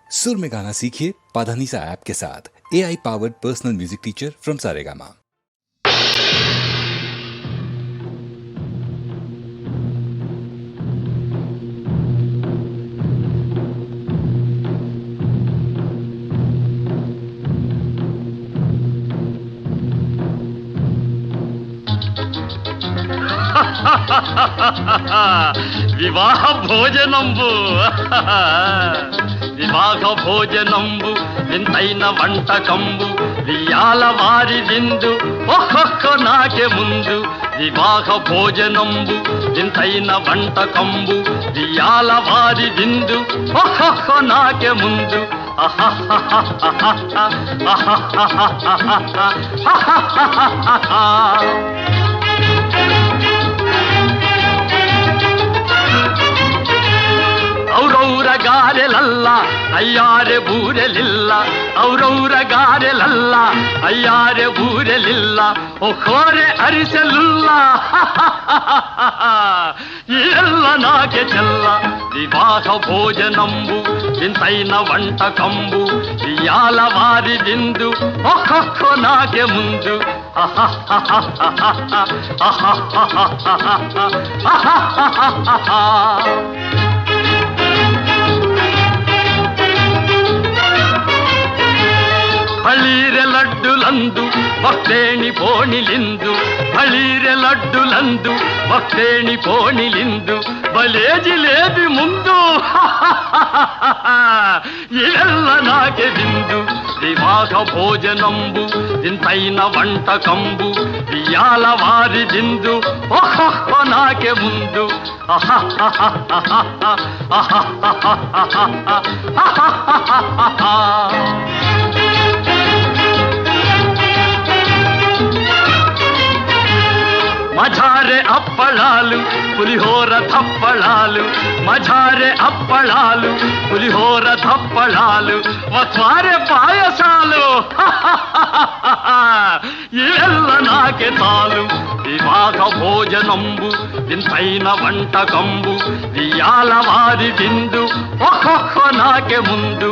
सुर में गाना सीखिए पाधानीसा ऐप के साथ। AI powered personal music teacher from Saregama. వివాహ భోజనంబు వివాహ భోజనంబు వింతైన వంటకంబు వియాల వారి విందు ఒక్కొక్క నాకే ముందు వివాహ భోజనంబు వింతైన వంటకంబు వియాల వారి విందు ఒక్కొక్క నాకే ముందు ಔರೌರ ಗಾರೆಲಲ್ಲ ಅಯ್ಯಾರೆ ಬೂರೆಲಿಲ್ಲ ಔರೌರ ಗಾರೆಲಲ್ಲ ಅಯ್ಯಾರೆ ಬೂರೆಲಿಲ್ಲ ಒಕ್ಕೋರೆ ಅರಿಸಲಿಲ್ಲ ಎಲ್ಲ ನಾಕೆ ಚೆಲ್ಲ ವಿವಾಹ ಭೋಜನಂಬು ವಿಂತೈನ వంటకంబు వియాల వారి విందు ఒక్కొక్క నాకే ముందు ಹಳೀರೆ ಲಡ್ಡುಲಂದು ಭಕ್ತೇಣಿ ಪೋಣಿಲಿಂದು ಹಳೀರೆ ಲಡ್ಡುಲಂದು ಭಕ್ತೇಣಿ ಪೋಣಿಲಿಂದು ಬಲೇ ಜಿಲೇಬಿ ಮುಂದು ಇವೆಲ್ಲ ನಾಕೆ ಬಿಂದು ವಿವಾಹ ಭೋಜನಂಬು ಇಂತೈನ వంటకంబు వియాల వారి విందు ఒక్కొక్క నాకే ముందు మజారే అప్పళాలు పులిహోర థప్పళాలు మజారే అప్పళాలు పులిహోర థప్పళాలు వస్వారే పాయసాలు ఇವೆಲ್ಲ నాకే తాలు వివాహ భోజనంబు వింతైన వంటకంబు వియాల వారి విందు ఒక్కొక్క నాకే ముందు